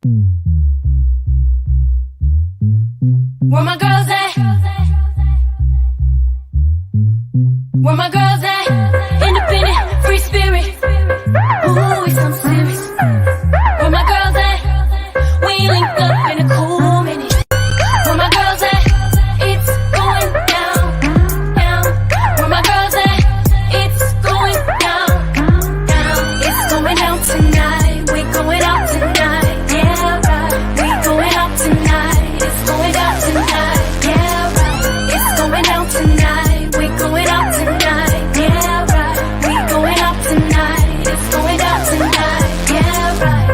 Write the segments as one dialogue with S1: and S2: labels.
S1: Where my girls at? Where my girls at? Independent, free spirit. Ooh, it's something serious. Where my girls at? We link up in a cool minute. Where my girls at? It's going down, down. Where my girls at? It's going down, down. It's going down tonight. We going out tonight. Yeah, right. We going out tonight. It's going down tonight. Yeah, right. It's going down tonight. We going out tonight. Yeah, right. We going out tonight. It's going down tonight. Yeah, right.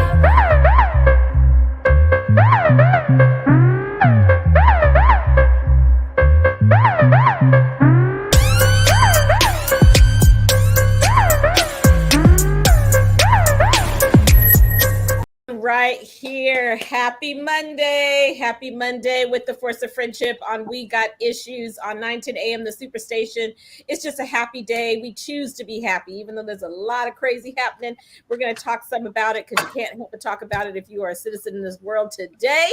S2: Right here. Happy Monday with the Force of Friendship on We Got Issues on 910 AM, the Superstation. It's just a happy day. We choose to be happy, even though there's a lot of crazy happening. We're going to talk some about it because you can't help but talk about it if you are a citizen in this world today.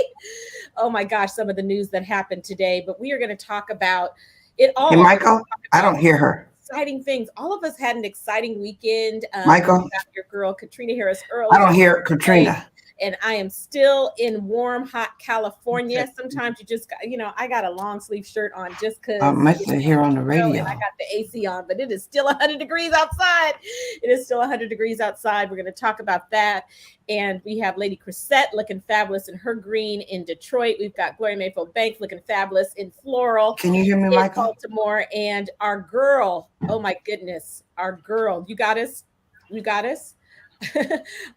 S2: Oh my gosh, some of the news that happened today, but we are going to talk about it all.
S3: Hey, Michael, I don't hear her.
S2: Exciting things. All of us had an exciting weekend.
S3: Michael,
S2: your girl Katrina Harris early.
S3: I don't hear Katrina.
S2: And I am still in warm, hot California. Sometimes you just got, I got a long sleeve shirt on just because
S3: I might hear on the radio.
S2: And I got the AC on, but it is still 100 degrees outside. It is still 100 degrees outside. We're going to talk about that. And we have Lady Chrisette looking fabulous in her green in Detroit. We've got Gloria Mayfield Banks looking fabulous in floral.
S3: Can you hear me,
S2: in
S3: Michael?
S2: Baltimore. And our girl, oh my goodness, our girl. You got us? You got us?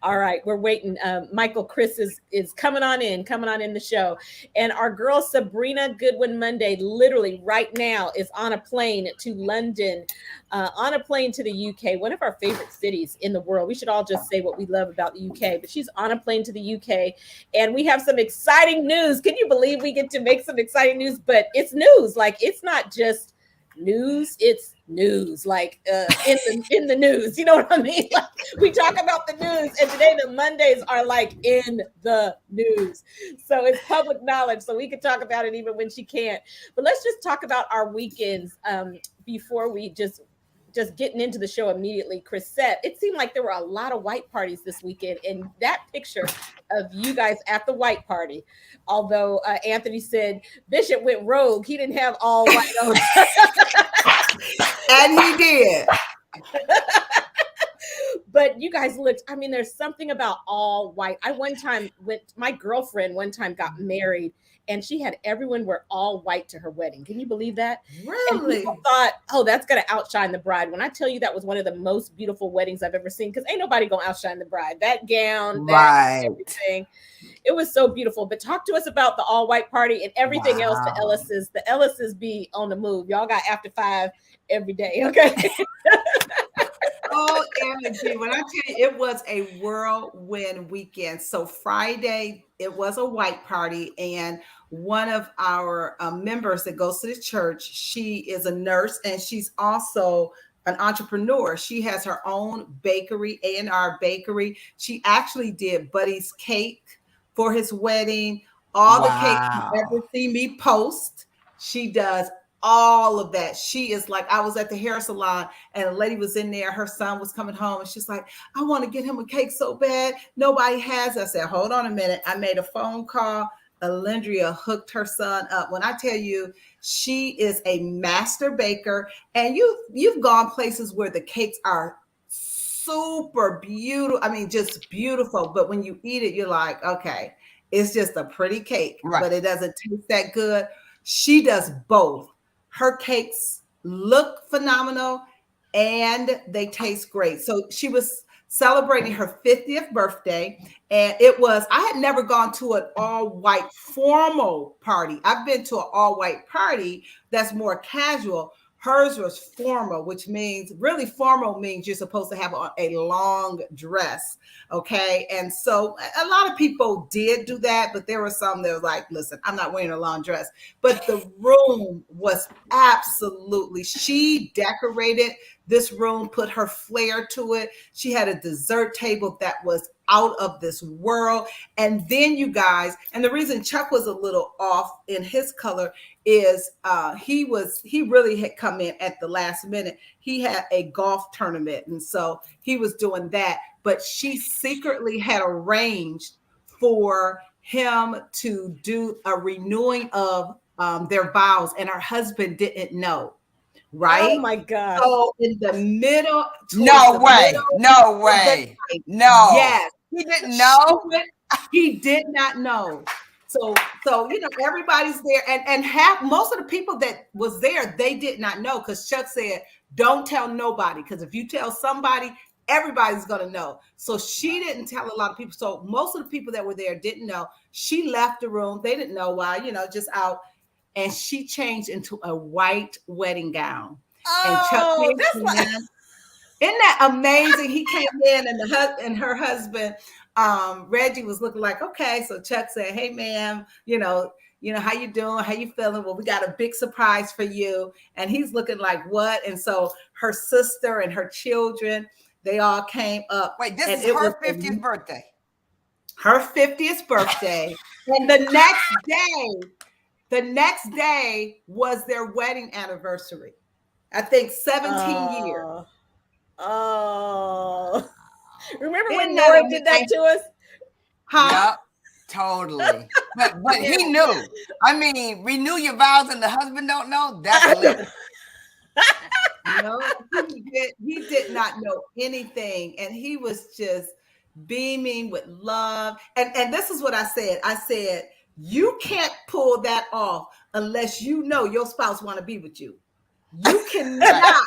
S2: All right, we're waiting. Michael Chris is coming on in the show. And our girl Sabrina Goodwin Monday literally right now is on a plane to London, on a plane to the UK, one of our favorite cities in the world. We should all just say what we love about the UK, but she's on a plane to the UK and we have some exciting news. Can you believe we get to make some exciting news? But it's news, like it's not just news, it's news, like in the news, you know what I mean? Like we talk about the news, and today the Mondays are like in the news, so it's public knowledge, so we can talk about it even when she can't. But let's just talk about our weekends before we just getting into the show immediately. Chrisette, it seemed like there were a lot of white parties this weekend, and that picture of you guys at the white party, although Anthony said Bishop went rogue, he didn't have all white on.
S4: And he did.
S2: But you guys looked, I mean, there's something about all white. My girlfriend one time got married and she had everyone wear all white to her wedding. Can you believe that?
S4: Really?
S2: And people thought, oh, that's going to outshine the bride. When I tell you that was one of the most beautiful weddings I've ever seen, because ain't nobody going to outshine the bride. That gown, that everything. It was so beautiful. But talk to us about the all white party and everything else. The Ellises be on the move. Y'all got after 5 every day. Okay.
S4: Oh, energy. When I tell you, it was a whirlwind weekend. So Friday, it was a white party. And one of our members that goes to the church, she is a nurse and she's also an entrepreneur. She has her own bakery, A&R Bakery. She actually did Buddy's cake for his wedding. All the cakes you ever see me post, she does all of that. She is like, I was at the hair salon and a lady was in there. Her son was coming home and she's like, I want to get him a cake so bad. Nobody has. I said, hold on a minute. I made a phone call. Alendria hooked her son up. When I tell you, she is a master baker, and you've gone places where the cakes are super beautiful. I mean, just beautiful. But when you eat it, you're like, okay, it's just a pretty cake, but it doesn't taste that good. She does both. Her cakes look phenomenal and they taste great. So she was celebrating her 50th birthday. And I had never gone to an all white formal party. I've been to an all white party that's more casual. Hers was formal, which means really formal means you're supposed to have a long dress. Okay. And so a lot of people did do that, but there were some that were like, listen, I'm not wearing a long dress. But the room was absolutely, she decorated this room, put her flair to it. She had a dessert table that was out of this world. And then you guys, and the reason Chuck was a little off in his color is he really had come in at the last minute. He had a golf tournament, and so he was doing that. But she secretly had arranged for him to do a renewing of their vows, and her husband didn't know. Right?
S2: Oh my God.
S4: So in the middle,
S5: no way. No.
S4: Yes.
S5: He didn't know.
S4: He did not know. So everybody's there, and most of the people that was there, they did not know, because Chuck said, "Don't tell nobody, because if you tell somebody, everybody's gonna know." So she didn't tell a lot of people. So most of the people that were there didn't know. She left the room. They didn't know why, just out. And she changed into a white wedding gown. And Chuck came in. Isn't that amazing? He came in, and her husband, Reggie, was looking like, okay. So Chuck said, "Hey, ma'am, how you doing? How you feeling? Well, we got a big surprise for you." And he's looking like, what? And so her sister and her children, they all came up.
S5: Wait, this is her 50th birthday.
S4: Her 50th birthday. And the next day was their wedding anniversary. I think 17 years.
S2: Oh. Remember when Nora did that to us?
S5: Huh? Yep, totally. But he knew. I mean, renew your vows and the husband don't know. That's lit.
S4: No, he did not know anything. And he was just beaming with love. And this is what I said. I said, you can't pull that off unless you know your spouse want to be with you. You cannot.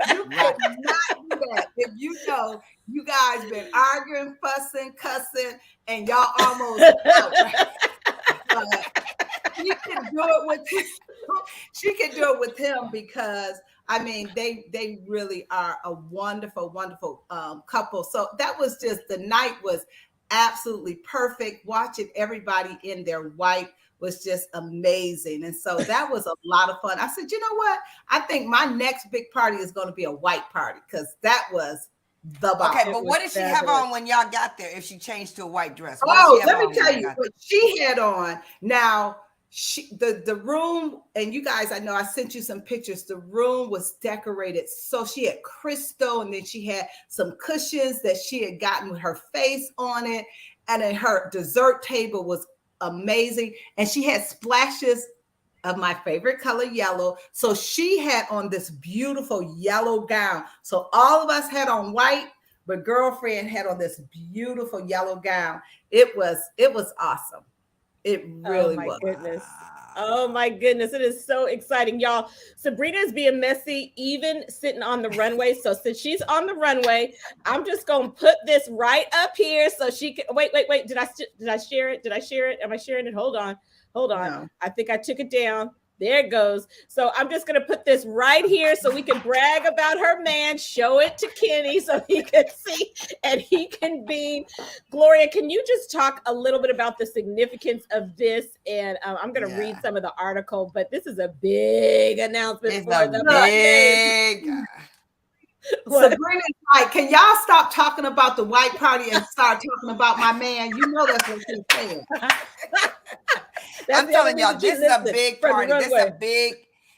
S4: You cannot do that if you know you guys been arguing, fussing, cussing, and y'all almost out. She can do it with him. She can do it with him, because I mean they really are a wonderful, wonderful couple. So that was just, the night was absolutely perfect. Watching everybody in their white was just amazing. And so that was a lot of fun. I said, you know what? I think my next big party is going to be a white party, because that was the bomb.
S5: Okay, but what did she have on when y'all got there if she changed to a white dress?
S4: Let me tell you what she had on. Now, the room, and you guys, I know I sent you some pictures. The room was decorated. So she had crystal, and then she had some cushions that she had gotten with her face on it. And then her dessert table was amazing. And she had splashes of my favorite color, yellow. So she had on this beautiful yellow gown. So all of us had on white, but girlfriend had on this beautiful yellow gown. It was awesome. It really was.
S2: Goodness. Oh my goodness. It is so exciting, y'all. Sabrina's being messy, even sitting on the runway. So since she's on the runway, I'm just going to put this right up here so she can wait. Did I share it? Did I share it? Am I sharing it? Hold on. No. I think I took it down. There it goes. So I'm just going to put this right here so we can brag about her man, show it to Kenny so he can see and he can beam. Gloria, can you just talk a little bit about the significance of this? And I'm going to read some of the article, but this is a big announcement.
S5: It's for the big.
S4: Sabrina's like, can y'all stop talking about the white party and start talking about my man? You know that's what she's saying.
S5: I'm telling y'all, this is a big party.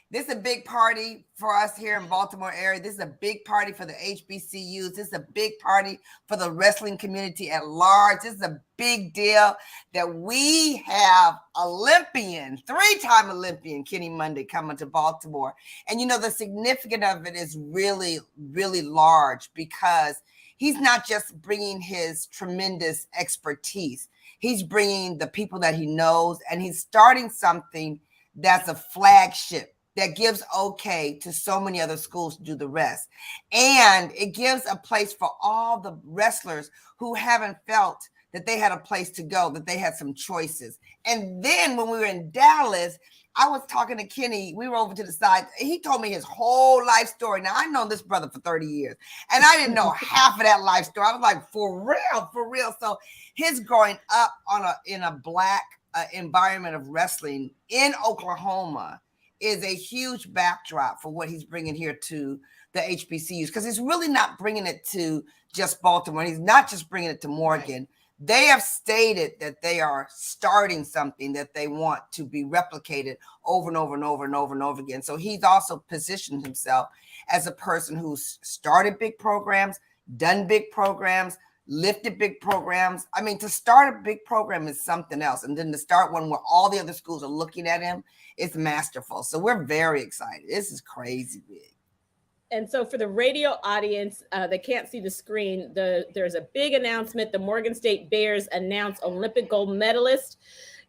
S5: This is a big party for us here in Baltimore area. This is a big party for the HBCUs. This is a big party for the wrestling community at large. This is a big deal that we have Olympian, 3-time Olympian Kenny Monday coming to Baltimore. And the significance of it is really, really large, because he's not just bringing his tremendous expertise. He's bringing the people that he knows, and he's starting something that's a flagship that gives okay to so many other schools to do the rest. And it gives a place for all the wrestlers who haven't felt that they had a place to go, that they had some choices. And then when we were in Dallas, I was talking to Kenny. We were over to the side. He told me his whole life story. Now, I've known this brother for 30 years, and I didn't know half of that life story. I was like, for real. So his growing up in a Black environment of wrestling in Oklahoma is a huge backdrop for what he's bringing here to the HBCUs, because he's really not bringing it to just Baltimore. He's not just bringing it to Morgan, They have stated that they are starting something that they want to be replicated over and over and over and over and over again. So he's also positioned himself as a person who's started big programs, done big programs, lifted big programs. I mean, to start a big program is something else. And then to start one where all the other schools are looking at him, it's masterful. So we're very excited. This is crazy big.
S2: And so for the radio audience that can't see the screen, there's a big announcement. The Morgan State Bears announced Olympic gold medalist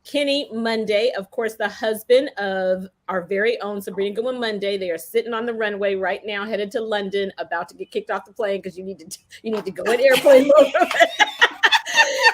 S2: Kenny Monday, of course, the husband of our very own Sabrina Goodwin Monday. They are sitting on the runway right now, headed to London, about to get kicked off the plane because you need to go in airplane mode.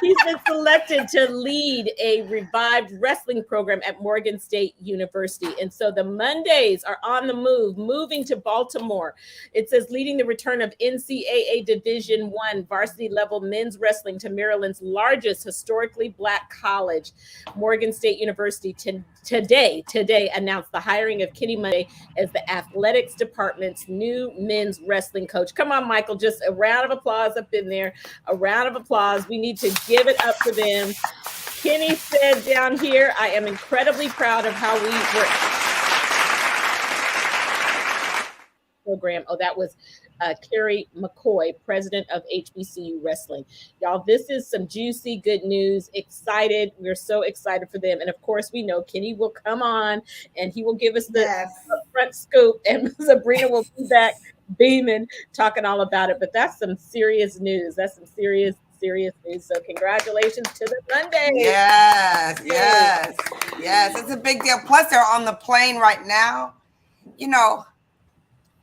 S2: He's been selected to lead a revived wrestling program at Morgan State University. And so the Mondays are on the move, moving to Baltimore. It says leading the return of NCAA Division I varsity level men's wrestling to Maryland's largest historically Black college. Morgan State University today announced the hiring of Kenny Monday as the athletics department's new men's wrestling coach. Come on, Michael, just a round of applause up in there. A round of applause. We need to give it up for them. Kenny said down here, I am incredibly proud of how we were program. Oh, that was Carrie McCoy, president of HBCU Wrestling. Y'all, this is some juicy good news. Excited. We're so excited for them. And of course, we know Kenny will come on and he will give us the front scoop, and Sabrina will be back beaming, talking all about it. But that's some serious news. That's some serious news. So congratulations to the Monday.
S5: Yes. It's a big deal. Plus, they're on the plane right now. You know,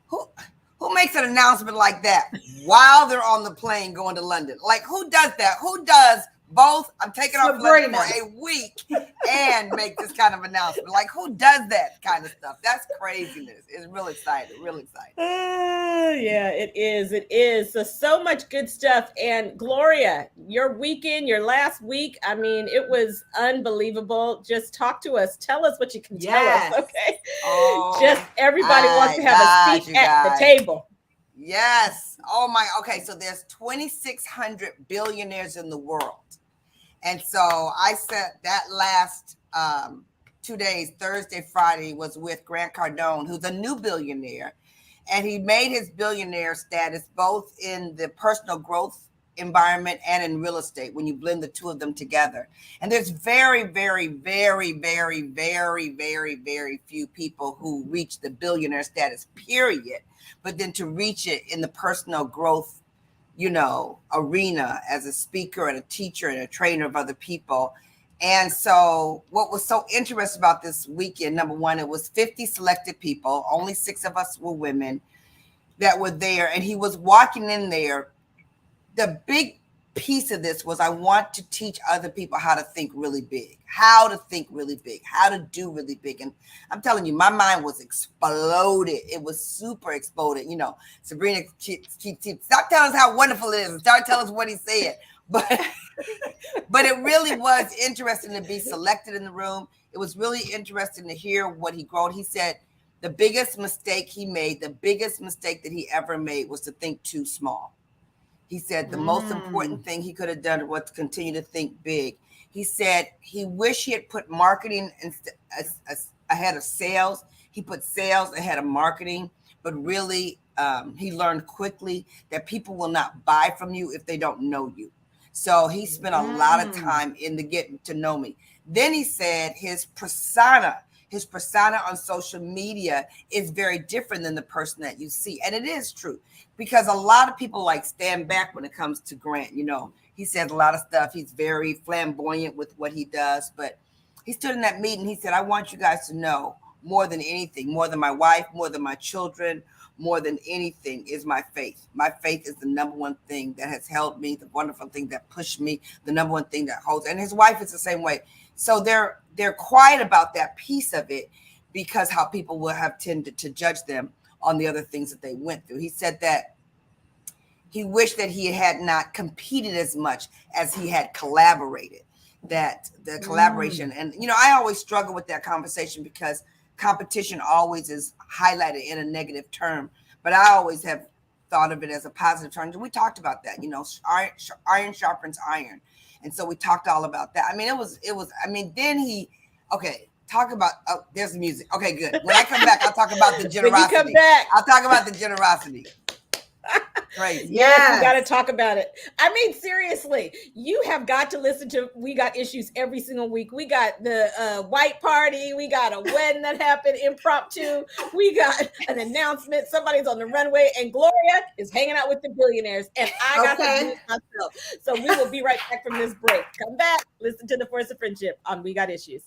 S5: who makes an announcement like that while they're on the plane going to London? Like, who does that? Who does both? I'm taking off London for a week and make this kind of announcement. Like, who does that kind of stuff? That's craziness. It's real exciting. Real exciting.
S2: Yeah, it is. It is. So much good stuff. And Gloria, your weekend, your last week, I mean, it was unbelievable. Just talk to us. Tell us what you can tell us. Okay. Just everybody wants to have a seat at the table.
S5: Yes. Oh my. Okay. So there's 2,600 billionaires in the world. And so I said that last 2 days, Thursday, Friday, was with Grant Cardone, who's a new billionaire. And he made his billionaire status both in the personal growth environment and in real estate when you blend the two of them together. And there's very, very, very, very, very, very, very few people who reach the billionaire status, period. But then to reach it in the personal growth, arena as a speaker and a teacher and a trainer of other people. And so what was so interesting about this weekend, number one, it was 50 selected people. Only 6 of us were women that were there. And he was walking in there. The big piece of this was I want to teach other people how to think really big, how to do really big. And I'm telling you, my mind was exploded. It was super exploded. Sabrina stop telling us how wonderful it is and start telling us what he said. But it really was interesting to be selected in the room. It was really interesting to hear what he wrote. He said the biggest mistake he made, the biggest mistake that he ever made was to think too small. He said the most important thing he could have done was to continue to think big. He said he wished he had put marketing ahead of sales. He put sales ahead of marketing, but really he learned quickly that people will not buy from you if they don't know you. So he spent a lot of time in the getting to know me. Then he said his persona on social media is very different than the person that you see. And it is true because a lot of people stand back when it comes to Grant. He says a lot of stuff. He's very flamboyant with what he does, but he stood in that meeting. He said, I want you guys to know more than anything, more than my wife, more than my children, more than anything is my faith. My faith is the number one thing that has held me, the wonderful thing that pushed me, the number one thing that holds. And his wife is the same way. So they're quiet about that piece of it because how people will have tended to judge them on the other things that they went through. He said that he wished that he had not competed as much as he had collaborated, that the collaboration. And, I always struggle with that conversation because competition always is highlighted in a negative term, but I always have thought of it as a positive term. And we talked about that, iron sharpens iron. And so we talked all about that. I mean, it was, I mean, then talk about, there's the music. Okay, good. When I come back, I'll talk about the generosity.
S2: When you come back,
S5: I'll talk about the generosity. Crazy.
S2: Yes, we got to talk about it. I mean, seriously, you have got to listen to We Got Issues every single week. We got the white party. We got a wedding that happened impromptu. We got an announcement. Somebody's on the runway, and Gloria is hanging out with the billionaires. And I got to do it myself. So we will be right back from this break. Come back, listen to The Force of Friendship on We Got Issues.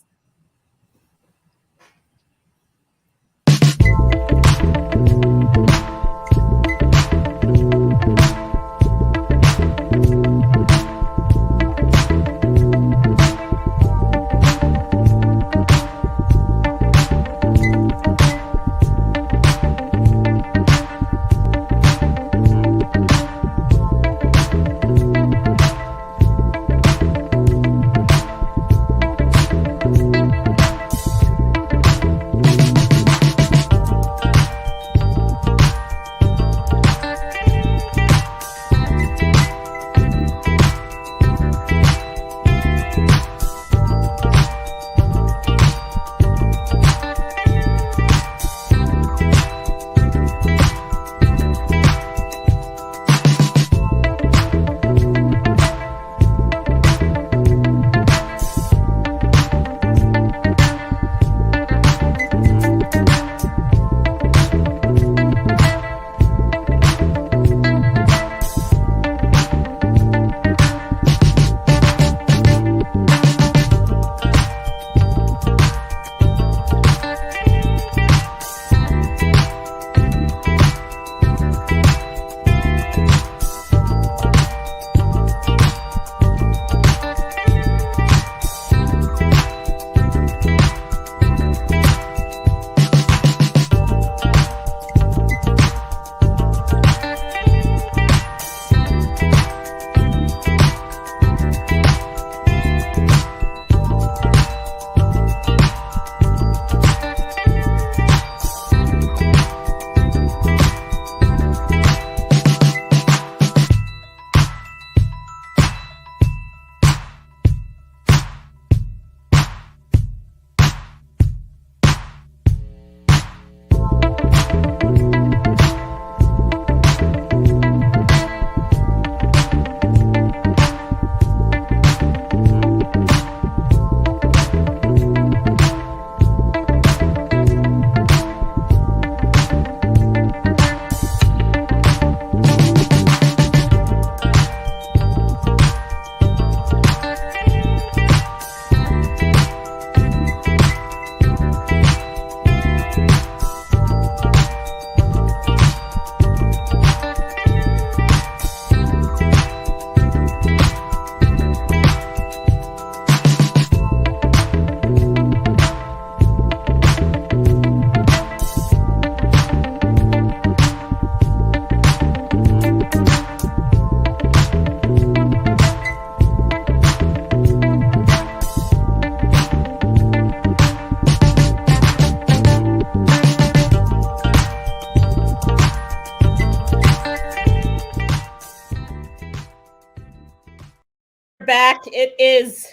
S2: Back. It is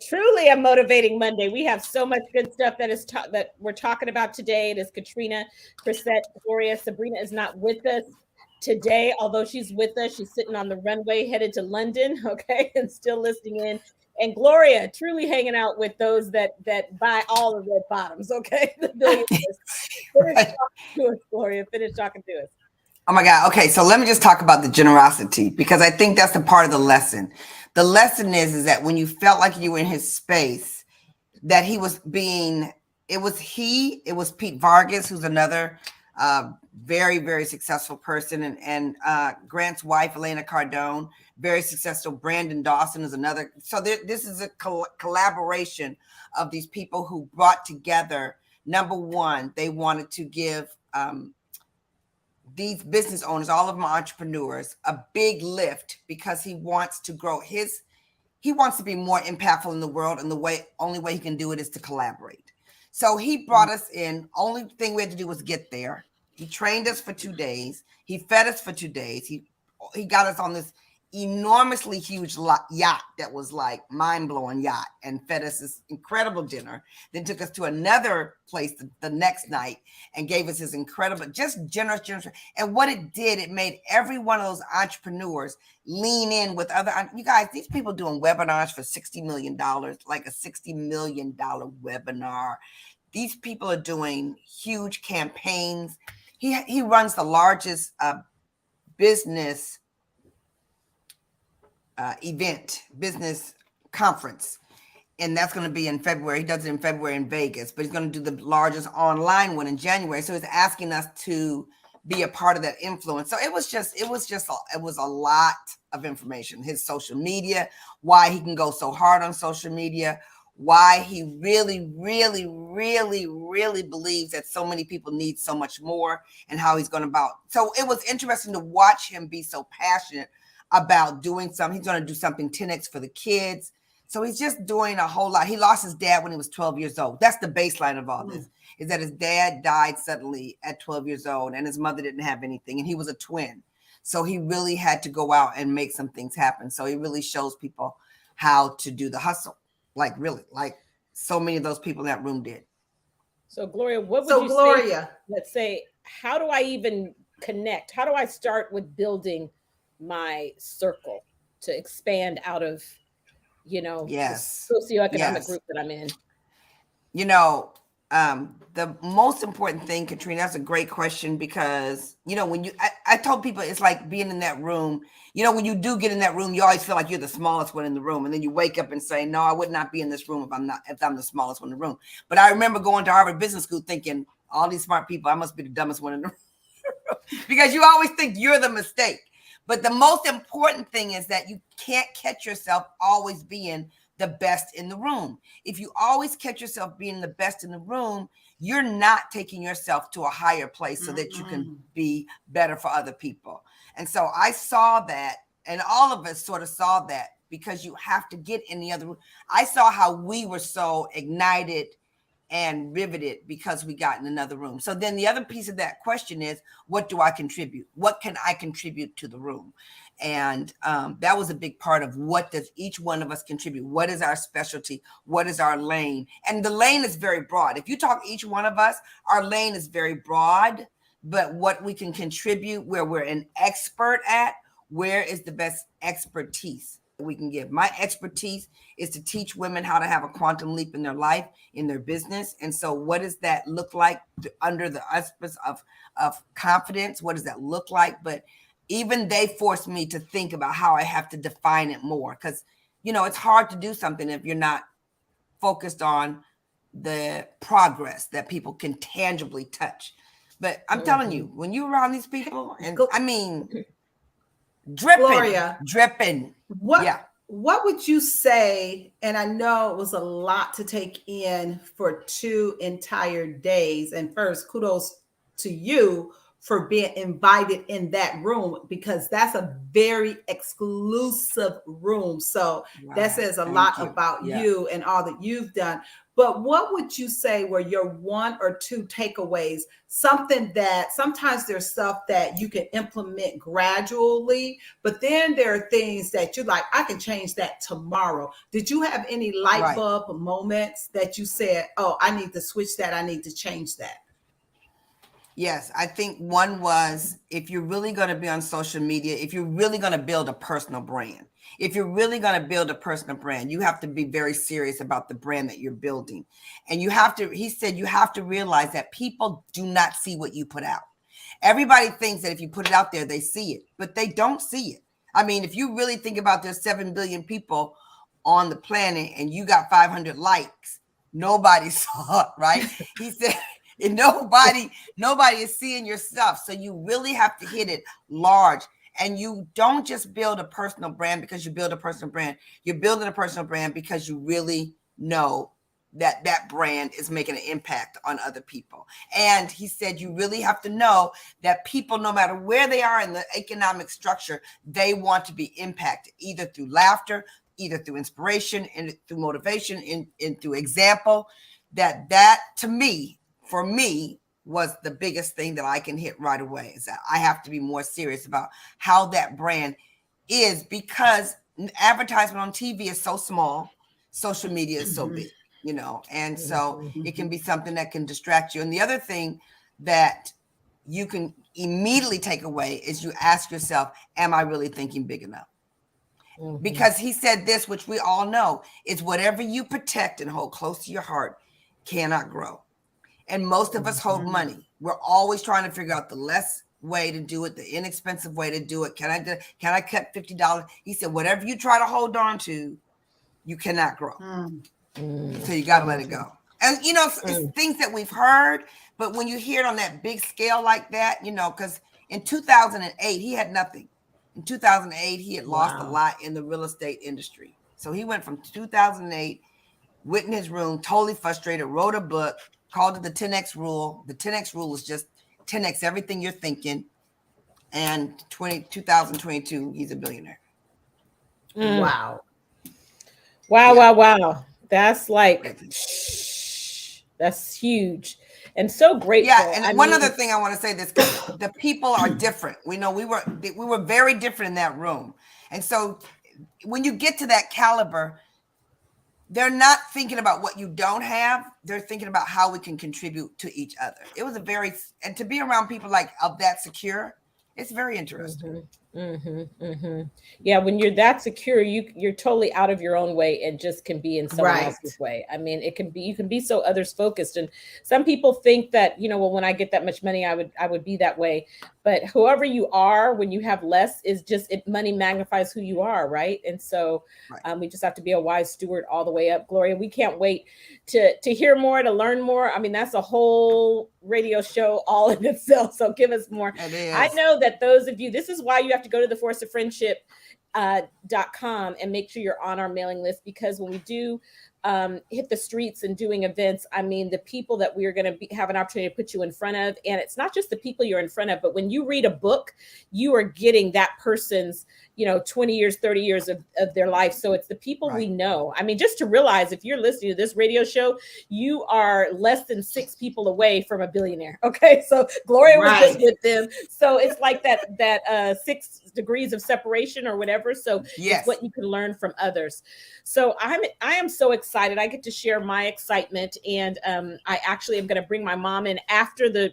S2: truly a motivating Monday. We have so much good stuff that we're talking about today. It is Katrina, Chrisette, Gloria. Sabrina is not with us today, although she's with us. She's sitting on the runway headed to London, okay, and still listening in. And Gloria truly hanging out with those that buy all the red bottoms, okay? The billionaires. Finish talking to us, Gloria. Finish talking to us.
S5: Oh my God. Okay, so let me just talk about the generosity, because I think that's a part of the lesson. The lesson is that when you felt like you were in his space, that he was being, it was Pete Vargas, who's another very, very successful person, and Grant's wife, Elena Cardone, very successful. Brandon Dawson is another. So this is a collaboration of these people who brought together. Number one, they wanted to give these business owners, all of them entrepreneurs, a big lift, because he wants to grow he wants to be more impactful in the world, and the only way he can do it is to collaborate. So he brought us in. Only thing we had to do was get there. He trained us for 2 days. He fed us for 2 days. He got us on this enormously huge yacht that was like mind-blowing yacht, and fed us this incredible dinner, then took us to another place the next night and gave us this incredible, just generous. And what it did, it made every one of those entrepreneurs lean in with other, you guys, these people doing webinars for $60 million, like a $60 million webinar. These people are doing huge campaigns. He runs the largest business business conference, and that's going to be in February. He does it in February in Vegas, but he's going to do the largest online one in January. So he's asking us to be a part of that influence. So it was a lot of information. His social media, why he can go so hard on social media, why he really, really, really, really believes that so many people need so much more, and how he's going about. So it was interesting to watch him be so passionate about doing something. He's going to do something 10X for the kids. So he's just doing a whole lot. He lost his dad when he was 12 years old. That's the baseline of all this, is that his dad died suddenly at 12 years old, and his mother didn't have anything, and he was a twin. So he really had to go out and make some things happen. So he really shows people how to do the hustle. Like really, like so many of those people in that room did.
S2: So Gloria, what would you say? Let's say, how do I even connect? How do I start with building my circle to expand out of, the socioeconomic group that I'm in?
S5: The most important thing, Katrina, that's a great question, because, when I told people it's like being in that room, when you do get in that room, you always feel like you're the smallest one in the room. And then you wake up and say, no, I would not be in this room if I'm the smallest one in the room. But I remember going to Harvard Business School thinking, all these smart people, I must be the dumbest one in the room. Because you always think you're the mistake. But the most important thing is that you can't catch yourself always being the best in the room. If you always catch yourself being the best in the room, you're not taking yourself to a higher place so that you can be better for other people. And so I saw that, and all of us sort of saw that, because you have to get in the other room. I saw how we were so ignited and riveted because we got in another room. So then the other piece of that question is, what do I contribute? What can I contribute to the room? And that was a big part of, what does each one of us contribute? What is our specialty? What is our lane? And the lane is very broad. If you talk each one of us, our lane is very broad, but what we can contribute, where we're an expert at, where is the best expertise we can give? My expertise is to teach women how to have a quantum leap in their life, in their business. And so what does that look like under the auspice of confidence? What does that look like? But even they forced me to think about how I have to define it more, because, it's hard to do something if you're not focused on the progress that people can tangibly touch. But I'm telling you, when you're around these people, and I mean, dripping.
S4: What would you say? And I know it was a lot to take in for 2 entire days. And first, kudos to you for being invited in that room, because that's a very exclusive room. So that says a lot about you and all that you've done. But what would you say were your 1 or 2 takeaways? Something that sometimes there's stuff that you can implement gradually, but then there are things that you're like, I can change that tomorrow. Did you have any light bulb moments that you said, oh, I need to switch that, I need to change that?
S5: Yes, I think one was, if you're really going to be on social media, if you're really going to build a personal brand, you have to be very serious about the brand that you're building. And he said, you have to realize that people do not see what you put out. Everybody thinks that if you put it out there, they see it, but they don't see it. I mean, if you really think about, there's 7 billion people on the planet and you got 500 likes, nobody saw it, right? He said, and nobody is seeing your stuff. So you really have to hit it large. And you don't just build a personal brand because you build a personal brand. You're building a personal brand because you really know that that brand is making an impact on other people. And he said, you really have to know that people, no matter where they are in the economic structure, they want to be impacted, either through laughter, either through inspiration, and through motivation, and through example. That to me, for me, was the biggest thing that I can hit right away, is that I have to be more serious about how that brand is because advertisement on TV is so small, social media is so big, and so it can be something that can distract you. And the other thing that you can immediately take away is you ask yourself, am I really thinking big enough? Because he said this, which we all know, is whatever you protect and hold close to your heart cannot grow. And most of us hold money. We're always trying to figure out the less way to do it, the inexpensive way to do it. Can I cut $50? He said, whatever you try to hold on to, you cannot grow. So you got to let it go. And, it's things that we've heard, but when you hear it on that big scale like that, because in 2008, he had nothing. In 2008, he had lost a lot in the real estate industry. So he went from 2008, went in his room, totally frustrated, wrote a book, called it the 10X rule. The 10X rule is just 10X everything you're thinking. And 2022, he's a billionaire.
S2: Wow. That's that's huge and so grateful.
S5: Yeah, and other thing I want to say this, the people are different. We know we were very different in that room. And so when you get to that caliber, they're not thinking about what you don't have. They're thinking about how we can contribute to each other. It was and to be around people of that secure, it's very interesting.
S2: Yeah, when you're that secure, you're totally out of your own way and just can be in someone else's way. I mean, you can be so others focused. And some people think that, well, when I get that much money, I would be that way. But whoever you are, when you have less, is just money magnifies who you are, right? And so we just have to be a wise steward all the way up. Gloria, we can't wait to hear more, to learn more. I mean, that's a whole radio show all in itself. So give us more. I know that those of you, this is why you have to go to the Force of Friendship.com and make sure you're on our mailing list, because when we do hit the streets and doing events, I mean, the people that we are going to have an opportunity to put you in front of, and it's not just the people you're in front of, but when you read a book, you are getting that person's 20 years, 30 years of their life. So it's the people we know. I mean, just to realize, if you're listening to this radio show, you are less than 6 people away from a billionaire. Okay. So Gloria was just with them. So it's like that 6 degrees of separation or whatever. So it's what you can learn from others. So I am so excited. I get to share my excitement. And I actually am going to bring my mom in after the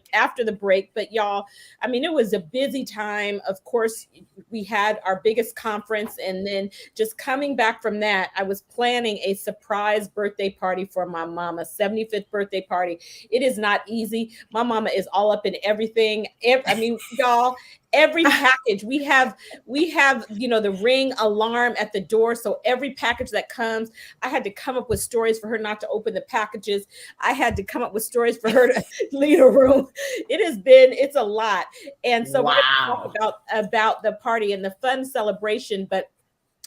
S2: break. But y'all, I mean, it was a busy time. Of course, we had our biggest conference, and then just coming back from that, I was planning a surprise birthday party for my mama, 75th birthday party. It is not easy. My mama is all up in everything. I mean, y'all, every package we have, the Ring alarm at the door. So every package that comes, I had to come up with stories for her not to open the packages. I had to come up with stories for her to leave a room. It's a lot. And so we're going to talk about the party and the fun celebration. But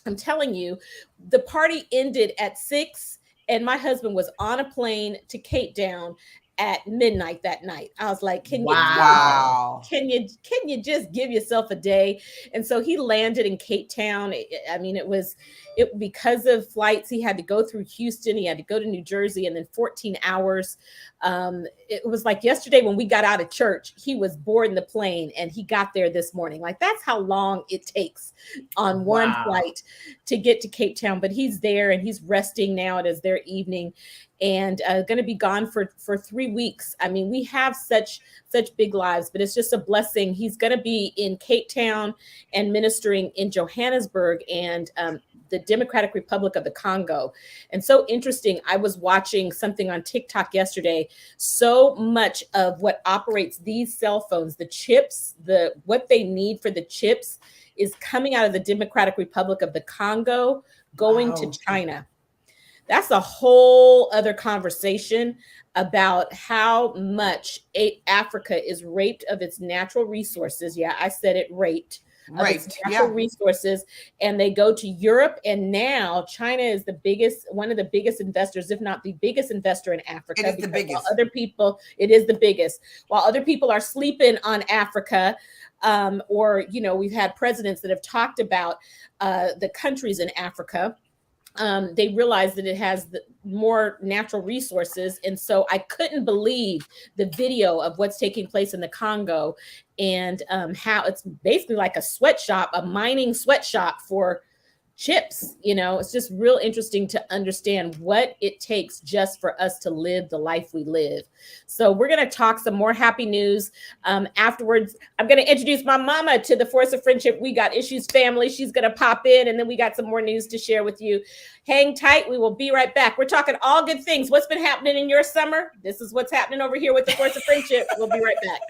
S2: I'm telling you, the party ended at 6, and my husband was on a plane to Cape Town at midnight that night. I was like, can you just give yourself a day? And so he landed in Cape Town. I mean, it because of flights, he had to go through Houston, he had to go to New Jersey, and then 14 hours. It was like yesterday when we got out of church, he was boarding the plane and he got there this morning. Like, that's how long it takes on one flight to get to Cape Town. But he's there and he's resting now. It is their evening, and going to be gone for 3 weeks. I mean, we have such big lives, but it's just a blessing. He's going to be in Cape Town and ministering in Johannesburg and the Democratic Republic of the Congo. And so interesting, I was watching something on TikTok yesterday. So much of what operates these cell phones, the chips, what they need for the chips, is coming out of the Democratic Republic of the Congo, going to China. That's a whole other conversation about how much Africa is raped of its natural resources. Yeah, I said it, raped. Of its natural resources, and they go to Europe, and now China is one of the biggest investors, if not the biggest investor in Africa.
S5: It is the biggest.
S2: It is the biggest. While other people are sleeping on Africa, or we've had presidents that have talked about the countries in Africa. They realize that it has more natural resources. And so I couldn't believe the video of what's taking place in the Congo, and how it's basically like a sweatshop, a mining sweatshop for chips. It's just real interesting to understand what it takes just for us to live the life we live. So we're going to talk some more happy news afterwards. I'm going to introduce my mama to the Force of Friendship We Got Issues family. She's going to pop in, and then we got some more news to share with you. Hang tight. We will be right back. We're talking all good things. What's been happening in your summer? This is what's happening over here with the Force of Friendship. We'll be right back.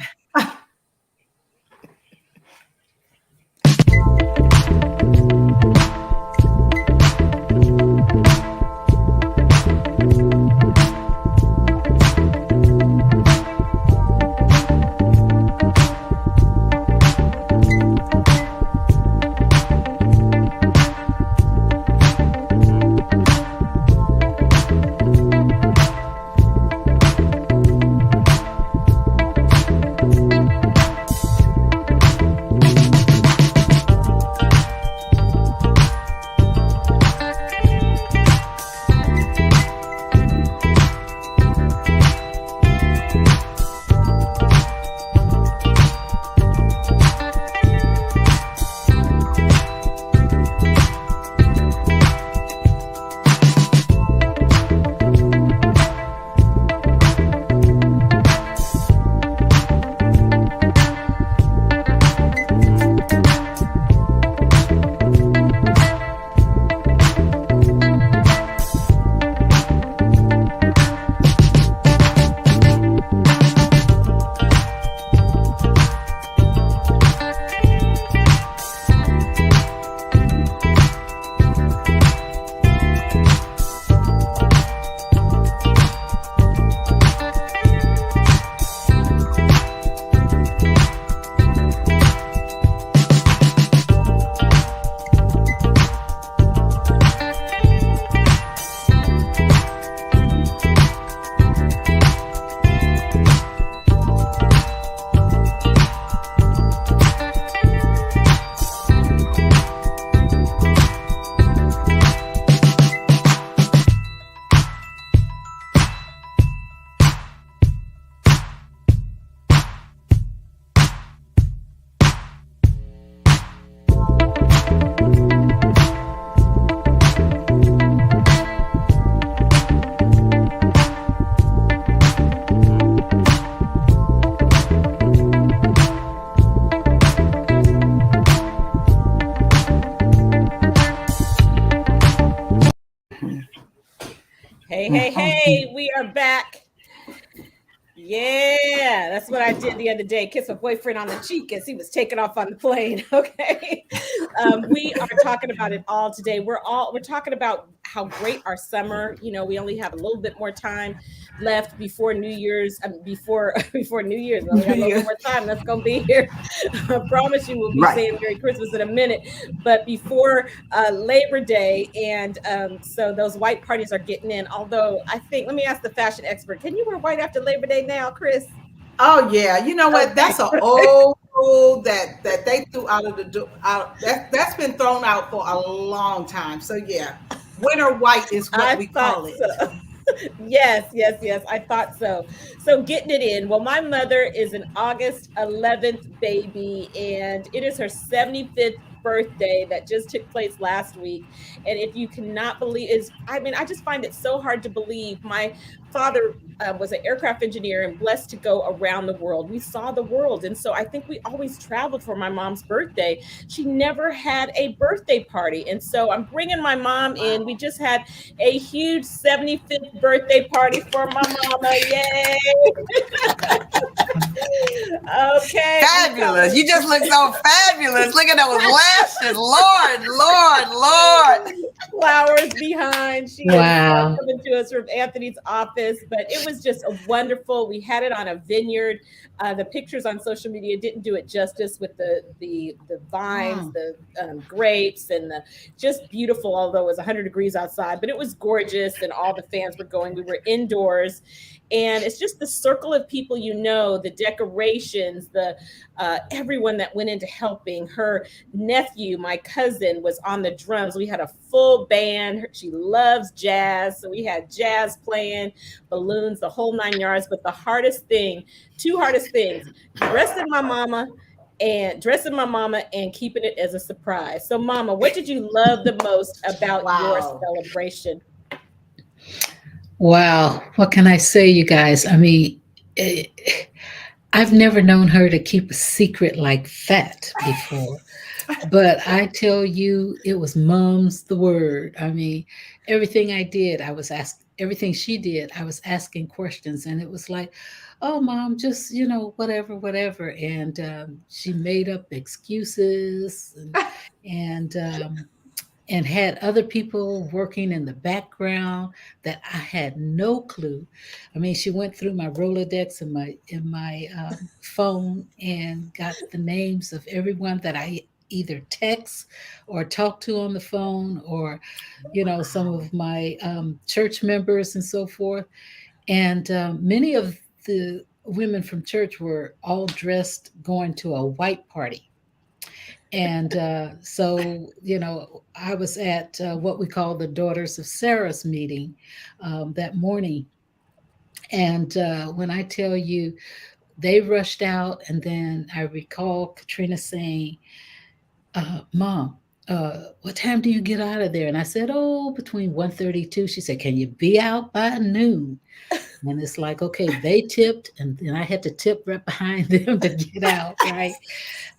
S2: Hey, we are back. Yeah, that's what I did the other day. Kissed my boyfriend on the cheek as he was taking off on the plane. Okay. We are talking about it all today. We're talking about how great our summer, we only have a little bit more time left before New Year's. Before New Year's, we only have a little more time. That's going to be here. I promise you we'll be saying Merry Christmas in a minute, but before Labor Day. And so those white parties are getting in. Although I think, let me ask the fashion expert, can you wear white after Labor Day now, Chris?
S4: Oh yeah, you know what? Okay. That's an old rule that they threw out of the door. That's been thrown out for a long time. So yeah, winter white is what we call it.
S2: So. Yes. I thought so. So getting it in. Well, my mother is an August 11th baby, and it is her 75th birthday that just took place last week. And if you cannot believe, I just find it so hard to believe. My father was an aircraft engineer and blessed to go around the world. We saw the world. And so I think we always traveled for my mom's birthday. She never had a birthday party. And so I'm bringing my mom in. We just had a huge 75th birthday party for my mama. Yay. Okay.
S5: Fabulous. You just look so fabulous. Look at those lashes. Lord.
S2: Flowers behind. She is coming to us from Anthony's office, but it was just a wonderful. We had it on a vineyard. The pictures on social media didn't do it justice with the vines, the grapes, and the just beautiful. Although it was 100 degrees outside, but it was gorgeous, and all the fans were going. We were indoors. And it's just the circle of people, the decorations, the everyone that went into helping. Her nephew, my cousin, was on the drums. We had a full full band. She loves jazz. So we had jazz playing, balloons, the whole 9 yards. But the hardest thing, two hardest things, dressing my mama and keeping it as a surprise. So mama, what did you love the most about your
S4: Wow.
S2: celebration?
S6: Wow. What can I say, you guys? I mean, eh, I've never known her to keep a secret like that before. But I tell you, it was mom's the word. I mean, everything I did, I was asked, everything she did, I was asking questions. And it was like, oh, mom, just, whatever, whatever. And she made up excuses and had other people working in the background that I had no clue. I mean, she went through my Rolodex in my phone and got the names of everyone that I either text or talk to on the phone, or some of my church members and so forth. And many of the women from church were all dressed going to a white party. And I was at what we call the Daughters of Sarah's meeting that morning. And when I tell you, they rushed out, and then I recall Katrina saying, Mom, what time do you get out of there? And I said, oh, between 1:32. She said, can you be out by noon? And it's like, okay, they tipped, and then I had to tip right behind them to get out, right?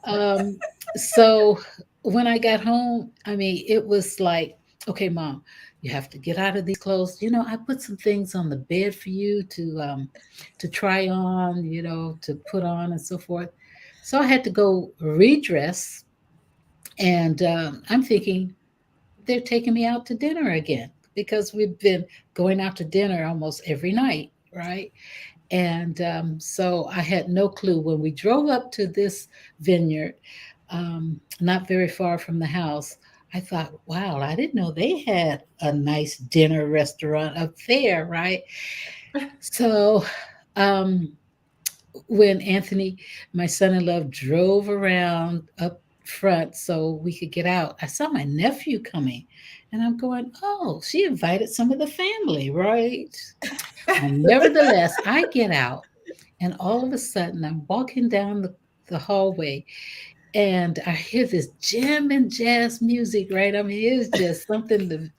S6: Um, so when I got home, I mean, it was like, okay, mom, you have to get out of these clothes. I put some things on the bed for you to try on, to put on and so forth. So I had to go redress, and I'm thinking they're taking me out to dinner again because we've been going out to dinner almost every night, right? And so I had no clue when we drove up to this vineyard, not very far from the house. I thought, wow, I didn't know they had a nice dinner restaurant up there, right? So um, when Anthony, my son-in-law, drove around up front so we could get out, I saw my nephew coming, and I'm going, oh, she invited some of the family, right? And nevertheless, I get out, and all of a sudden, I'm walking down the hallway, and I hear this jam and jazz music, right? I mean, it's just something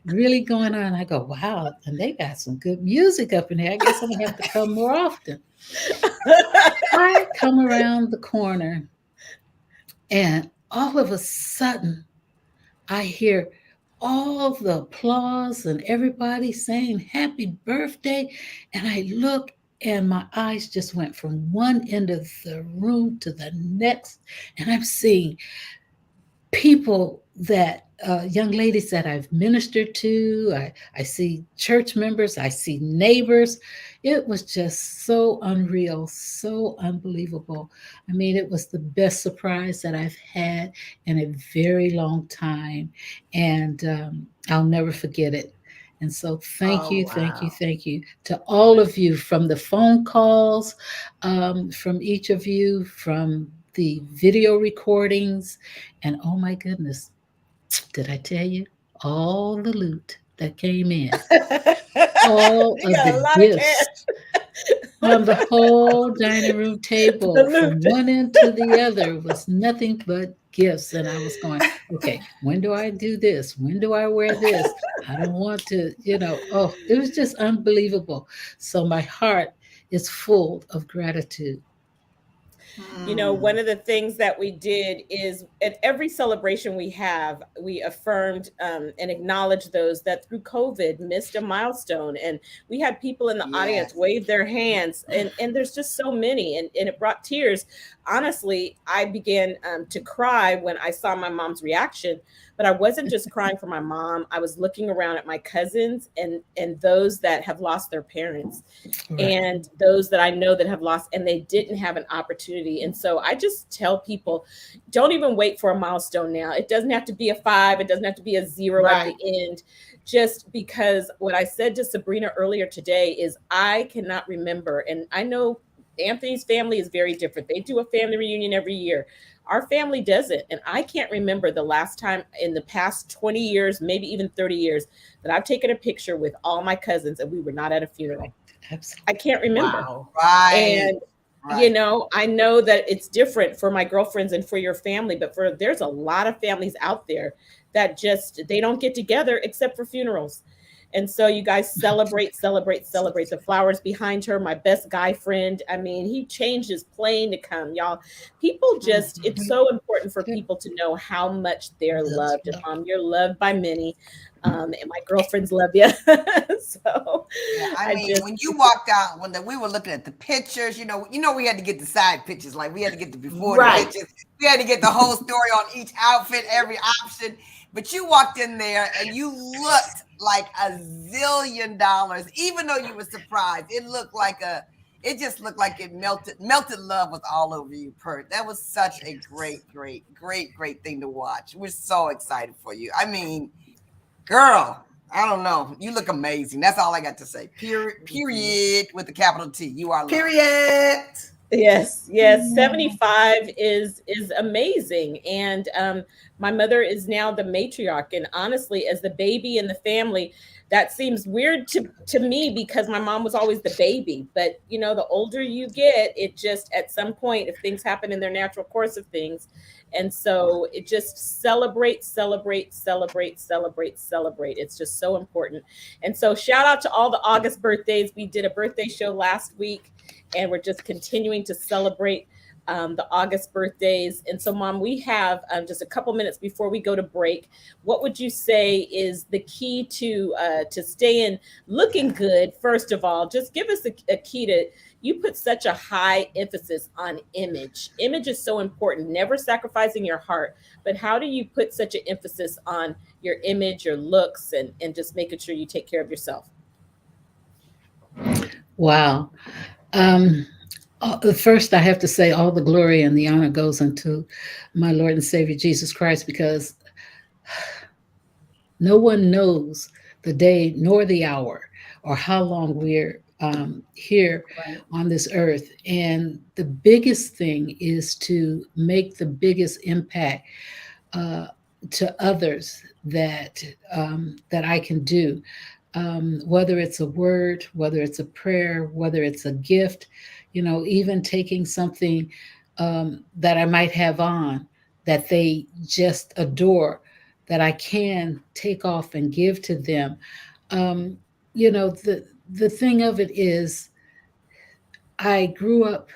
S6: really going on. I go, wow, and they got some good music up in here. I guess I'm gonna have to come more often. I come around the corner, and all of a sudden, I hear all the applause and everybody saying happy birthday. And I look, and my eyes just went from one end of the room to the next. And I'm seeing people that young ladies that I've ministered to. I see church members, I see neighbors. It was just so unreal, so unbelievable. I mean, it was the best surprise that I've had in a very long time, and I'll never forget it. And so thank
S4: Oh,
S6: you, thank you,
S4: wow.
S6: thank you to all of you, from the phone calls, from each of you, from the video recordings, and oh my goodness, did I tell you all the loot that came in? All
S2: You
S6: of
S2: got a
S6: the
S2: lot of
S6: gifts on the whole dining room
S2: cash. The
S6: table from
S2: loot.
S6: one end to the other was nothing but gifts. And I was going, okay, when do I do this? When do I wear this? I don't want to, oh, it was just unbelievable. So my heart is full of gratitude.
S2: One of the things that we did is at every celebration we have, we affirmed and acknowledged those that through COVID missed a milestone. And we had people in the audience
S5: Yes.
S2: wave their hands, and there's just so many, and it brought tears. Honestly, I began to cry when I saw my mom's reaction, but I wasn't just crying for my mom. I was looking around at my cousins and those that have lost their parents,
S6: Right.
S2: and those that I know that have lost and they didn't have an opportunity. And so I just tell people, don't even wait for a milestone now. It doesn't have to be a 5, it doesn't have to be a 0 at
S4: Right.
S2: the end. Just because what I said to Sabrina earlier today is I cannot remember, and I know Anthony's family is very different. They do a family reunion every year. Our family doesn't. And I can't remember the last time in the past 20 years, maybe even 30 years, that I've taken a picture with all my cousins and we were not at a funeral.
S6: Absolutely.
S2: I can't remember.
S4: Wow.
S5: Right.
S2: And you know, I know that it's different for my girlfriends and for your family, but there's a lot of families out there that just they don't get together except for funerals. And so you guys celebrate, celebrate, celebrate. The flowers behind her, my best guy friend. I mean, he changed his plane to come, y'all. People just, it's so important for people to know how much they're loved. And you're loved by many. And my girlfriends love you. So
S5: yeah, I mean, when you walked out, we were looking at the pictures, you know, we had to get the side pictures, like we had to get the before the pictures, we had to get the whole story on each outfit, every option. But you walked in there and you looked like $1 zillion, even though you were surprised. It just looked like it melted love was all over you, Pert. That was such a great thing to watch. We're so excited for you. I mean, girl, I don't know. You look amazing. That's all I got to say. Period with the capital T. You are loved.
S4: Period.
S2: Yes, 75 is amazing. And my mother is now the matriarch. And honestly, as the baby in the family, that seems weird to me because my mom was always the baby. But you know, the older you get, it just at some point, if things happen in their natural course of things, and so it just celebrate. It's just so important. And so shout out to all the August birthdays. We did a birthday show last week and we're just continuing to celebrate the August birthdays. And so, Mom, we have just a couple minutes before we go to break. What would you say is the key to staying looking good? First of all, just give us a key to. You put such a high emphasis on image. Image is so important, never sacrificing your heart. But how do you put such an emphasis on your image, your looks, and just making sure you take care of yourself?
S6: Wow. First, I have to say all the glory and the honor goes unto my Lord and Savior Jesus Christ, because no one knows the day nor the hour or how long we're here on this earth. And the biggest thing is to make the biggest impact to others that I can do. Whether it's a word, whether it's a prayer, whether it's a gift, you know, even taking something that I might have on that they just adore, that I can take off and give to them. You know, the thing of it is, I grew up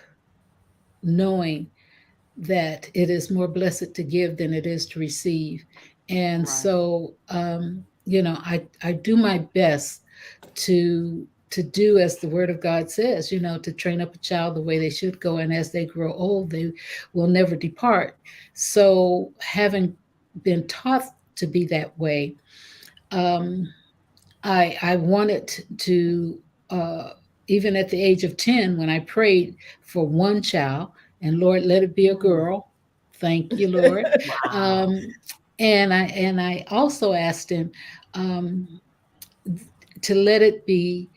S6: knowing that it is more blessed to give than it is to receive. And so, you know, I do my best to do as the word of God says, you know, to train up a child the way they should go. And as they grow old, they will never depart. So having been taught to be that way, I wanted to, even at the age of 10, when I prayed for one child, and Lord, let it be a girl. Thank you, Lord. And I also asked him to let it be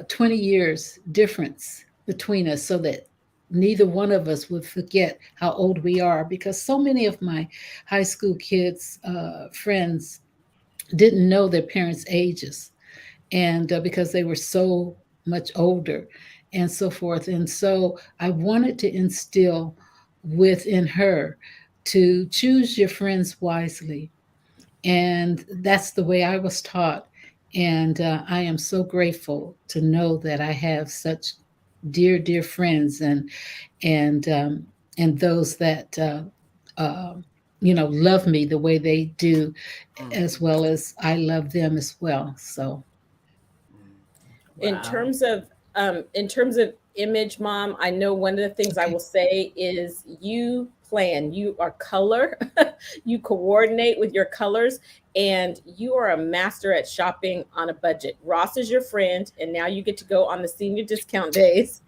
S6: 20 years difference between us, so that neither one of us would forget how old we are, because so many of my high school kids, friends, didn't know their parents' ages, and because they were so much older and so forth. And so I wanted to instill within her to choose your friends wisely. And that's the way I was taught. And I am so grateful to know that I have such dear friends, and those that you know, love me the way they do, as well as I love them as well. So
S2: in terms of image, Mom, I know one of the things I will say is you plan, you are color, you coordinate with your colors, and you are a master at shopping on a budget. Ross is your friend, and now you get to go on the senior discount days.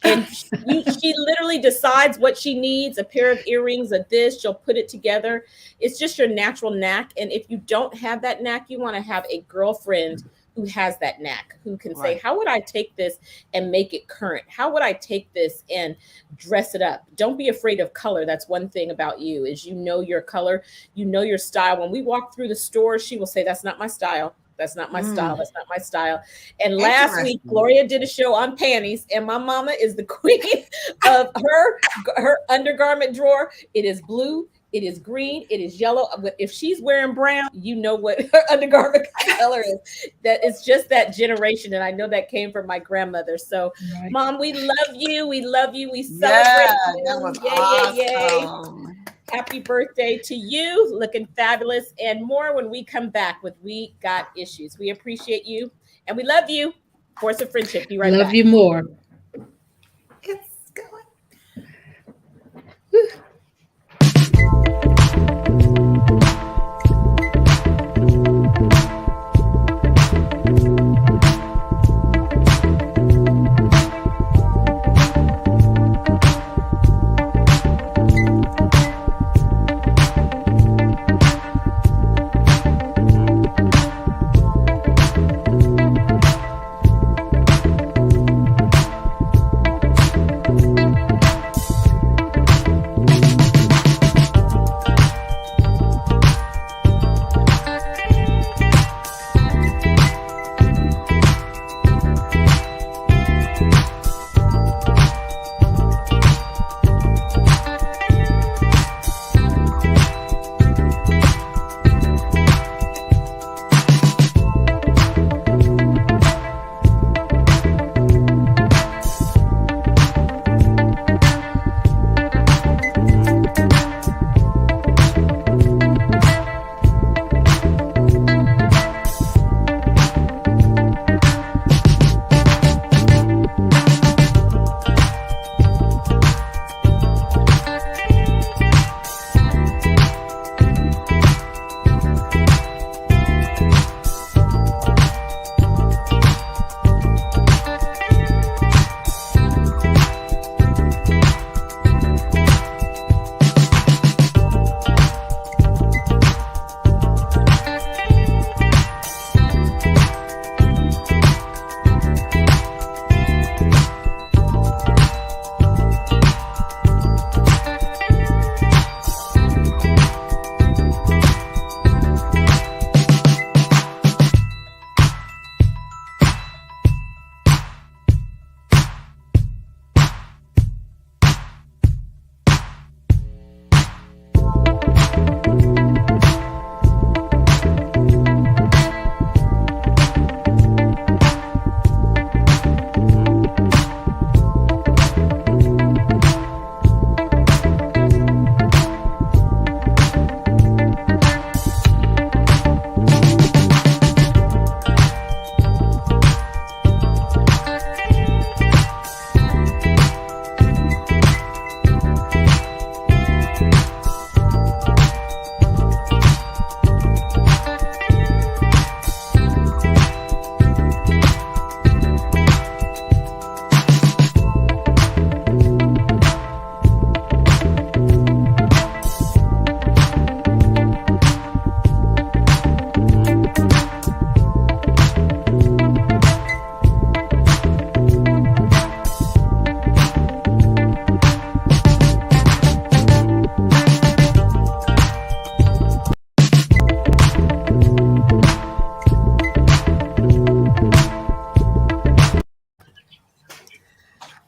S2: And she literally decides what she needs, a pair of earrings, a this, she'll put it together. It's just your natural knack. And if you don't have that knack, you want to have a girlfriend who has that knack, who can say, how would I take this and make it current? How would I take this and dress it up? Don't be afraid of color. That's one thing about you, is you know your color, you know your style. When we walk through the store, she will say, that's not my style. That's not my style. That's not my style. And last week, Gloria did a show on panties, and my mama is the queen of her undergarment drawer. It is blue. It is green. It is yellow. If she's wearing brown, you know what her undergarment color is. That it's just that generation, and I know that came from my grandmother. So, Mom, we love you. We love you. We celebrate you.
S5: That was awesome.
S2: Yay. Happy birthday to you. Looking fabulous, and more when we come back with We Got Issues. We appreciate you, and we love you. Force of Friendship. Be right back.
S6: Love you more.
S4: It's going.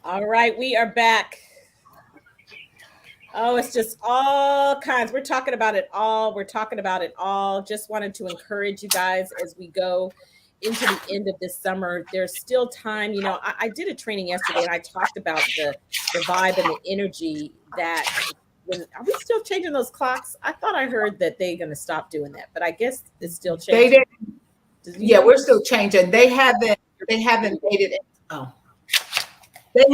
S2: All right, we are back. Oh, it's just all kinds. We're talking about it all. We're talking about it all. Just wanted to encourage you guys as we go into the end of this summer. There's still time. You know, I did a training yesterday and I talked about the vibe and the energy that are we still changing those clocks? I thought I heard that they're going to stop doing that, but I guess it's still changing.
S4: They didn't. Yeah, we're still changing. They haven't made it. Oh. They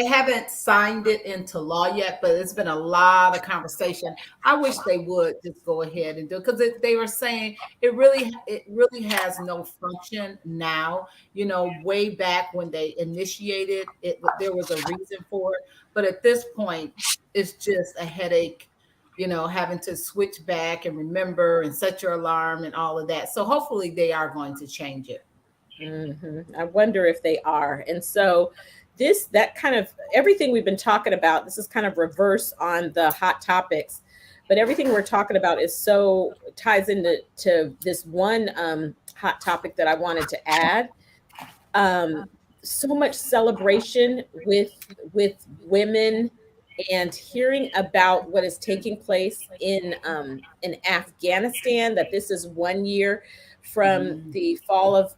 S4: haven't signed it into law yet, but it's been a lot of conversation. I wish they would just go ahead and do it, because they were saying it really has no function now. You know, way back when they initiated it, there was a reason for it, but at this point, it's just a headache. You know, having to switch back and remember and set your alarm and all of that. So hopefully they are going to change it.
S2: I wonder if they are. And so that kind of everything we've been talking about, this is kind of reverse on the hot topics, but everything we're talking about is so ties into this one hot topic that I wanted to add. Um, so much celebration with women and hearing about what is taking place in Afghanistan, that this is 1 year from the fall of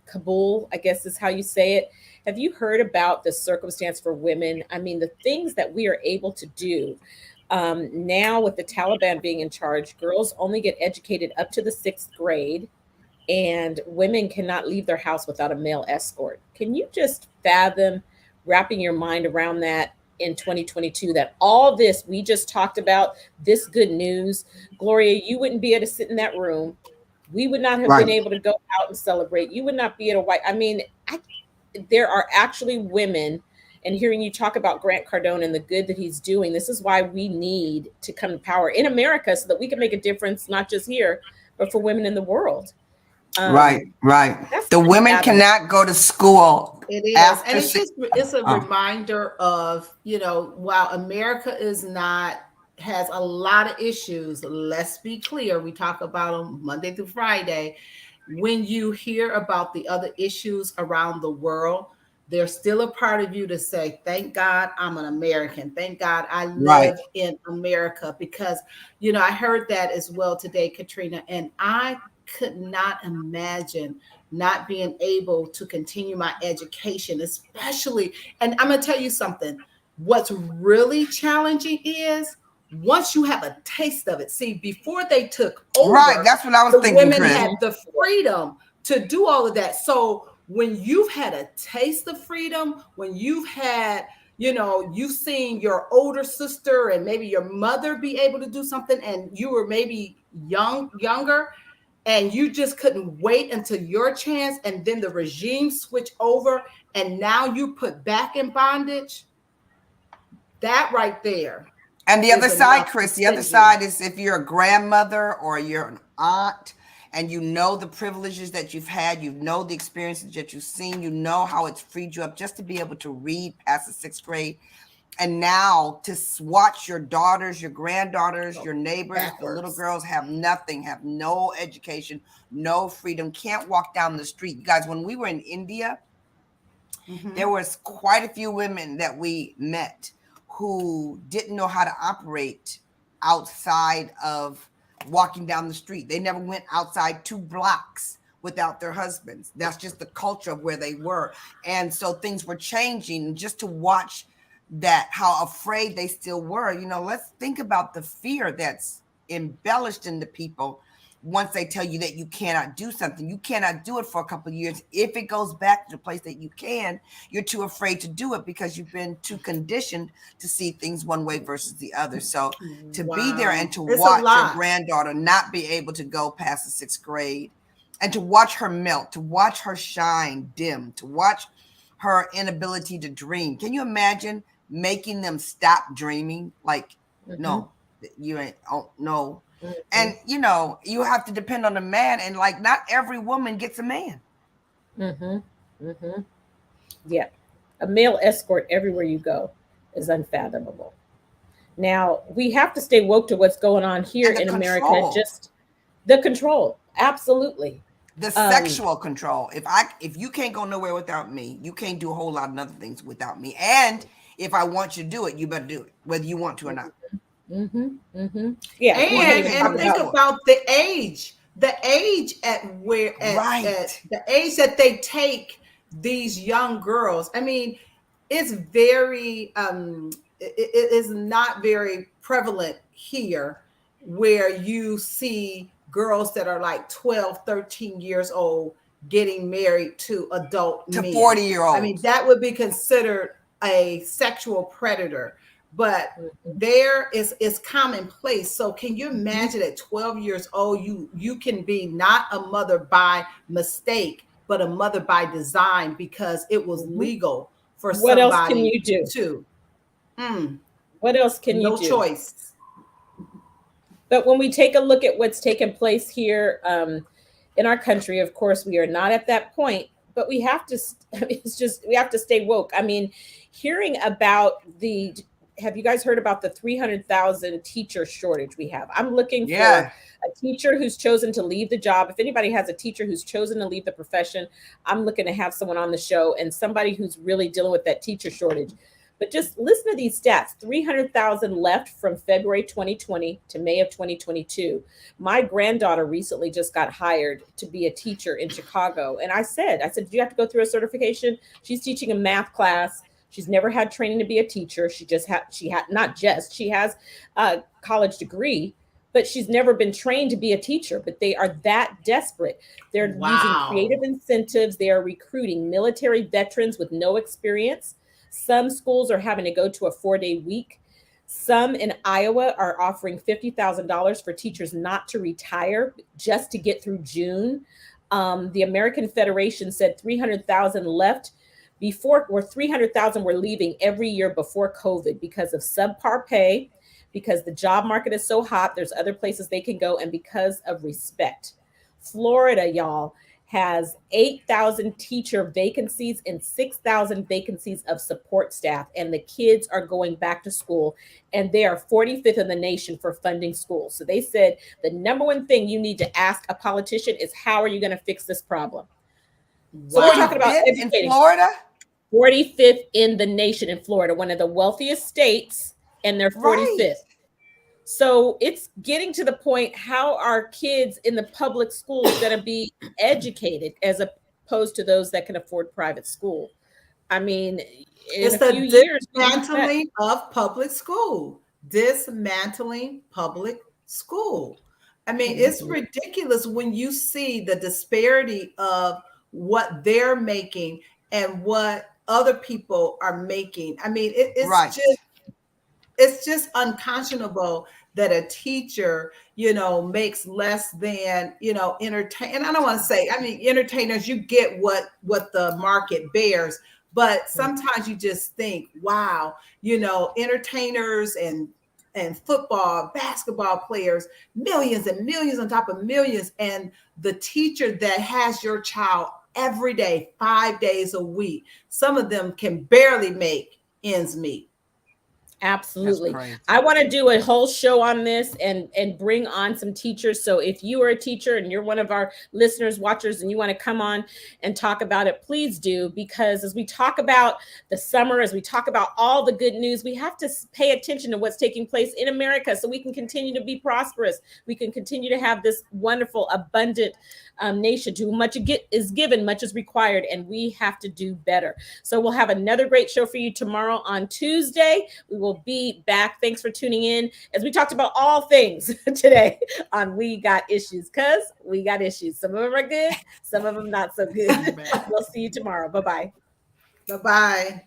S2: Kabul, I guess is how you say it. Have you heard about the circumstance for women? I mean, the things that we are able to do now with the Taliban being in charge, girls only get educated up to the 6th grade, and women cannot leave their house without a male escort. Can you just fathom wrapping your mind around that in 2022, that all this we just talked about, this good news, Gloria, you wouldn't be able to sit in that room. We would not have been
S3: Right.
S2: able to go out and celebrate. You would not be at a white. I mean, there are actually women, and hearing you talk about Grant Cardone and the good that he's doing, this is why we need to come to power in America so that we can make a difference, not just here, but for women in the world.
S3: Right. Right.
S2: That's
S5: The women cannot go to school.
S4: It is.
S5: after
S4: And it's a
S3: Oh.
S4: reminder of, while America has a lot of issues, let's be clear, we talk about them Monday through Friday. When you hear about the other issues around the world, there's still a part of you to say, thank God I'm an American. Thank God I live in America. Because, I heard that as well today, Katrina, and I could not imagine not being able to continue my education, especially. And I'm going to tell you something. What's really challenging is once you have a taste of it. See, before they took over,
S5: right, that's what I was
S4: the
S5: thinking,
S4: women
S5: Chris.
S4: had the freedom to do all of that. So when you've had a taste of freedom, when you've had, you've seen your older sister and maybe your mother be able to do something, and you were maybe younger, and you just couldn't wait until your chance, and then the regime switch over, and now you put back in bondage. That right there.
S5: And the other side, Chris, the other
S4: send you.
S5: side is if you're a grandmother or you're an aunt and you know the privileges that you've had, you know the experiences that you've seen, you know how it's freed you up just to be able to read past the 6th grade. And now to watch your daughters, your granddaughters, your neighbors, the little girls have nothing, have no education, no freedom, can't walk down the street. You guys, when we were in India, there was quite a few women that we met who didn't know how to operate outside of walking down the street. They never went outside 2 blocks without their husbands. That's just the culture of where they were. And so things were changing. Just to watch that, how afraid they still were. Let's think about the fear that's embellished into people. Once they tell you that you cannot do something, you cannot do it for a couple of years. If it goes back to the place that you can, you're too afraid to do it because you've been too conditioned to see things one way versus the other. So to be there and to watch your granddaughter not be able to go past the 6th grade, and to watch her melt, to watch her shine dim, to watch her inability to dream. Can you imagine making them stop dreaming? Like, no, you ain't, oh, no. And you have to depend on a man, and like not every woman gets a man.
S2: Yeah, a male escort everywhere you go is unfathomable. Now we have to stay woke to what's going on here in America. Just the control, absolutely.
S5: The sexual control. If you can't go nowhere without me, you can't do a whole lot of other things without me. And if I want you to do it, you better do it, whether you want to or not.
S2: Yeah,
S4: and think about the age at the age that they take these young girls. I mean, it's very it is not very prevalent here, where you see girls that are like 12, 13 years old getting married to adult
S5: to
S4: men.
S5: 40-year-olds.
S4: I mean, that would be considered a sexual predator. But there is commonplace. So can you imagine at 12 years old, you can be not a mother by mistake, but a mother by design, because it was legal for
S2: what
S4: somebody
S2: else can you do? What else can you do?
S4: No choice.
S2: But when we take a look at what's taken place here in our country, of course, we are not at that point, but we have to, we have to stay woke. I mean, hearing about have you guys heard about the 300,000 teacher shortage we have? I'm looking for a teacher who's chosen to leave the job. If anybody has a teacher who's chosen to leave the profession, I'm looking to have someone on the show, and somebody who's really dealing with that teacher shortage. But just listen to these stats. 300,000 left from February 2020 to May of 2022. My granddaughter recently just got hired to be a teacher in Chicago. And I said, do you have to go through a certification? She's teaching a math class. She's never had training to be a teacher. She has a college degree, but she's never been trained to be a teacher. But they are that desperate. They're using creative incentives. They are recruiting military veterans with no experience. Some schools are having to go to a 4-day week. Some in Iowa are offering $50,000 for teachers not to retire just to get through June. The American Federation said 300,000 left before, or 300,000 were leaving every year before COVID because of subpar pay, because the job market is so hot, there's other places they can go, and because of respect. Florida, y'all, has 8,000 teacher vacancies and 6,000 vacancies of support staff. And the kids are going back to school, and they are 45th in the nation for funding schools. So they said the number one thing you need to ask a politician is, how are you going to fix this problem? So we're talking about educating.
S5: In Florida?
S2: 45th in the nation in Florida, one of the wealthiest states, and they're 45th. Right. So it's getting to the point, how are kids in the public schools going to be educated as opposed to those that can afford private school? I mean,
S4: it's the dismantling of public school. Dismantling public school. I mean, it's ridiculous when you see the disparity of what they're making and what other people are making. I mean, it's just unconscionable that a teacher, makes less than, entertain. And I don't want to say, I mean, entertainers, you get what the market bears, but sometimes you just think, wow, entertainers and football, basketball players, millions and millions on top of millions. And the teacher that has your child every day, 5 days a week, some of them can barely make ends meet.
S2: Absolutely. I want to do a whole show on this and bring on some teachers. So if you are a teacher and you're one of our listeners, watchers, and you want to come on and talk about it, please do. Because as we talk about the summer, as we talk about all the good news, we have to pay attention to what's taking place in America so we can continue to be prosperous. We can continue to have this wonderful, abundant nation. To much is given, much is required, and we have to do better. So we'll have another great show for you tomorrow on Tuesday. We will be back. Thanks for tuning in as we talked about all things today on We Got Issues, because we got issues. Some of them are good, some of them not so good. We'll see you tomorrow. Bye-bye.
S4: Bye-bye.